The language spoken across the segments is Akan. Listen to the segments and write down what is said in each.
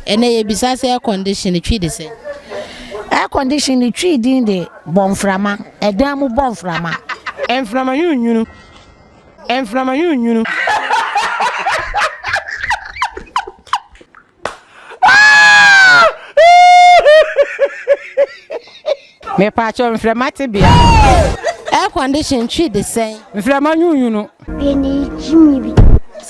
ene ye bisa se air condition twi de se air condition twi din de bonframa edan mu bonframa enframa yunyunu me pacho enframa tibia air condition twi de se enframa yunyunu Eni jimi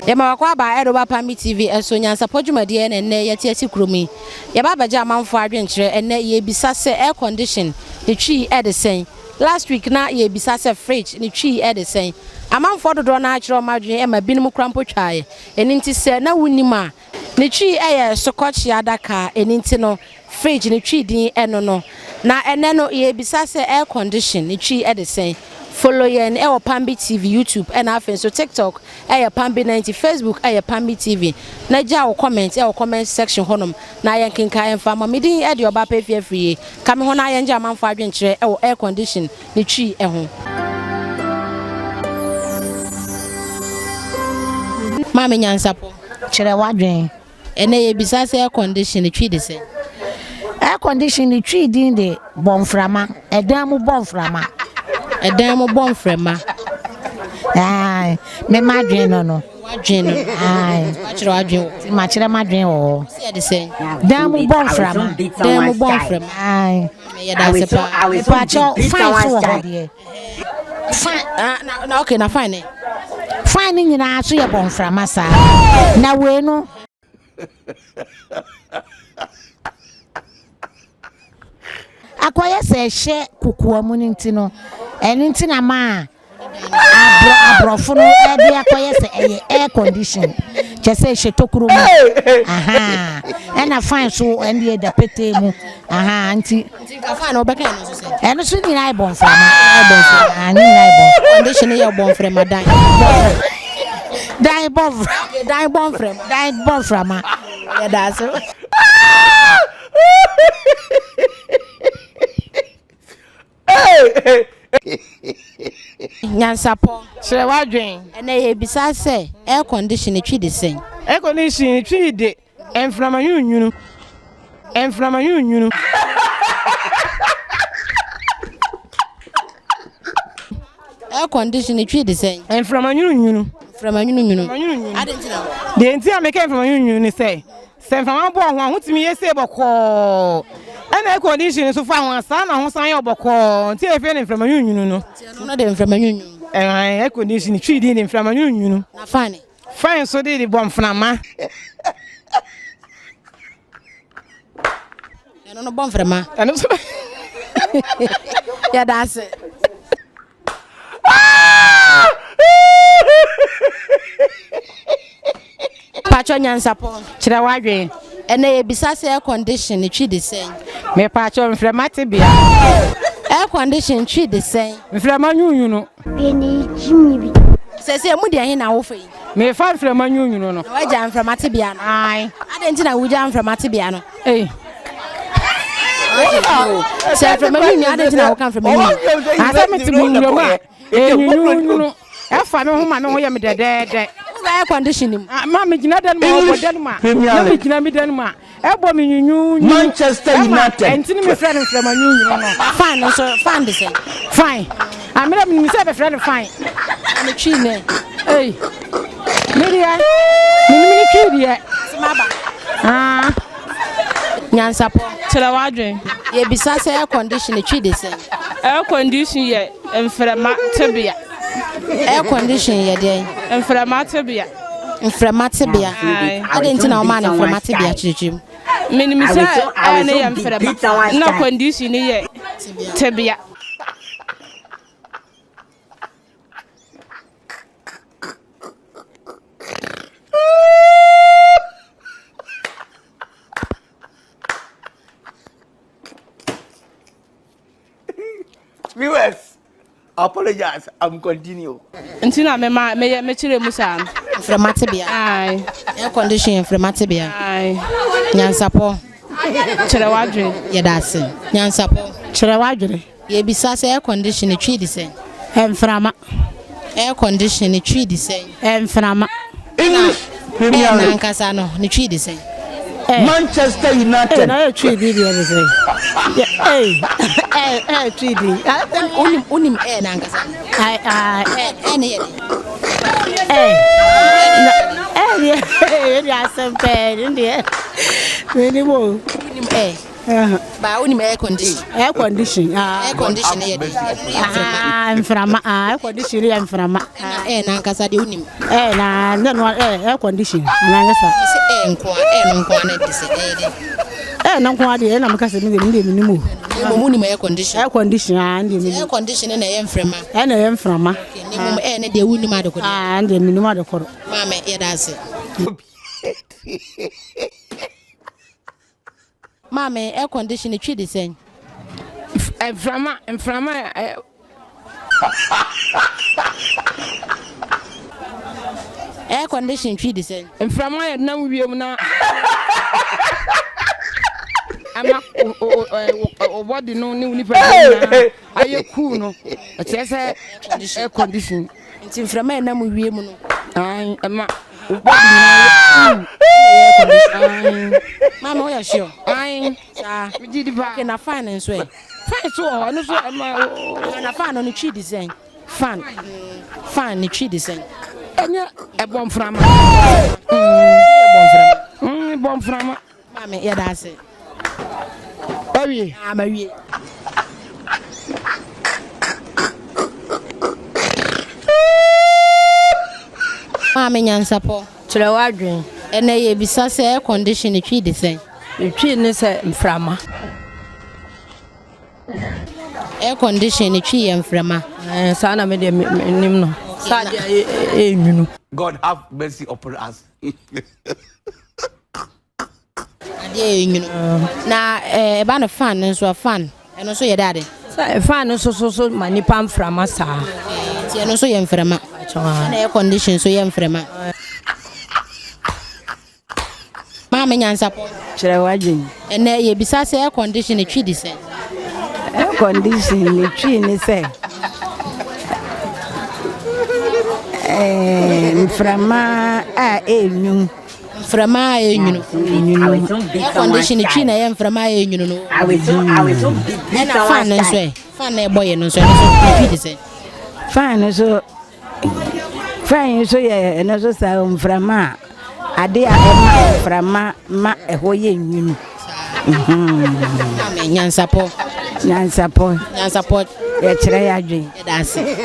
Yama wakwa ba eroba PAMBY TV eso nyansapo dwumade ene ne yete ati kromi yaba baje amanfo adwenkyere ene ye bisa se air condition ne twi e de sen last week na ye bisa se fridge ne twi e de sen amanfo dodo na akire omadwen e ma binum krampo twae eni nti se na wunima ne twi e ye sokochi adaka eni nti no fridge ne twi din eno no na ene no ye bisa se air condition ne twi e de sen follow yen e PAMBY TV YouTube and afen so TikTok e PAMBY 90 Facebook e PAMBY TV na ja wo comment e comment section honom na yen kenka en fa mamedin e de oba pa free ka me ho na yen ja manfo adwenkyere e air condition ne twi e ho mama nyansapo kire wadwen ene ye bisa se air condition ne twi de se air condition twi din de bonframa edan mu bonframa edan mo bonframa ai me madwen no wadwen ai akire wadwen ma kire madwen o se de se dan mu bonframa ai me ye da se pa pacho fine so de fine na okay na fine fine nyina so ye bonframa sa na we no akoye se hye kukuwa mu nti no eni nti na ma abrofo no e de akoye se air condition je se hye tokuru mu aha ena fine so ende da pete mu aha nti ka fine obeka no so se eno so ni na bonframa ani na condition ye bonframa dan bonframa ya da so nyansapo kire wadwen ene ye bisa se air condition twi de sen air condition twi de enframa yunyunu air condition twi de sen enframa yunyunu adentina de nti ameke enframa yunyunu se enframa bo ho ahotimi yese boko ana air condition so fa ho asa na ho san ye boko nti efe ne enframa yunyunu no de enframa nyunyu air condition twi de enframa yunyunu na fine so de bonframa no bonframa eno so ya da se pacho nyansapo kire wadwen ene ye bisa se air condition twi de sen me pacho enframa tibia air condition twi de sen enframa yunyunu eni jimi se mu de hin na wo fe me fa enframa yunyunu no wa ja enframa tibia no ai adentina wo ja enframa tibia no se enframa yunyunu adentina wo kan enframa yunyunu asa me tibunyunu ma yunyunu afa me ho ma me ho ye me dedede air conditioning ma me gina dan ma obo dan ma na me gina mi dan ma ebo me nyunyu Manchester United entini me friend from nyunyu no fine so fine the same fine amira me say be friend fine and twi ne media me twi dia smaba nyansapo kire wadwen ye bisa se air condition twi the same air condition ye enframa tibia air condition ye dey enframa tibia adentina o man enframa tibia chichim minimisa ene ye enframa na condition ye tibia Viewers, apologize. I'm continue. Ntina me chire musa Frematibia. Ai. Air condition frematibia. Ai. Nyansapo. Chire wadwe. Yedase. Nyansapo. Chire wadwe. Ye bisa se air condition twi di sen. Emframa. Air condition twi di sen. Emframa. English. Na nkasa no ne twi di sen. Manchester United. Na tree di dey say. Tree di. Unim na nkasa. Ne Ya sempe ndi. Meni mo. unim ba unim air condition. Air condition. Air condition ye dey. Mframa air condition ya mframa. Na nkasa de unim. Na no air condition. Na ngasa. Se nko na dey say dey. Na nko ade na maka se mi mu. Mo unim air condition. Air condition ndi mi. Air condition na ye mframa. Na ye mframa. Ni mo na de unim adeko. Ndi mi nim adeko. Mama ye da se. Mama, air conditioner tree the same. Mframa Air conditioner tree the same. Mframa na wiem na ama o body no ni unipa na aye cool no say air condition Nti mframa na mu wiem no. Ai ama o body na air condition. Mama, we are sure. Ai Sa we did ba na fan and so. fine so no so ama Na fan on the tree the same. Fan the tree the same. enya e bom frama bom frama Mama, yeah, that's it. owie Marie. Mama, NYANSAPO. Kyere wadwen. Ene ye bisa se air condition tree the same. Twi ne se mframa. Air condition tree ye mframa. Sa na me de nim no. Sa de enwunu. God have mercy upon us. Ade enwunu. Na e ba no fan nso fan. Eno so ye dade. Sa fa no so manipa mframa sa. Ti eno so ye mframa. Na air condition so ye mframa. Mama, NYANSAPO. Kyere wadwen. Ene ye bisa se air condition tree the same. Air condition ne twi ne se. Mframa enwun. Mframa enwunu. Air condition tree na ye mframa enwunu no. Na fan nso e. Fan na boye no nso tree the same. Fine so ye eno so sa mframa ade a ema mframa ma eho ye nwunu. Mama, NYANSAPO. NYANSAPO ye kyere yadwen. That's it.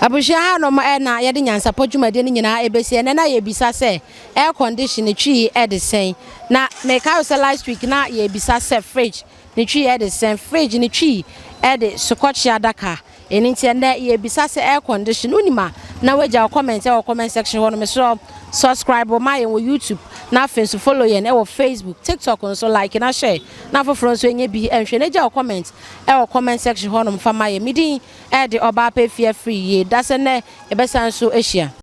Abushia no ma na ye de NYANSAPO dwumade ni nyina ebesi na ye bisa se air condition tree e de sen na me ka so last week na ye bisa se fridge ni tree e de sen fridge ni tree e de scotch adaka eni nti na ye bisa se air condition unima na waja comment e comment section wono me so subscribe ma ye wo YouTube na fence follow ye na wo Facebook TikTok on so like na share na for so enye bi enhwe na ja comment e comment section wono mfa ma ye midin e de oba pa fie free ye da se ne e besan so ehia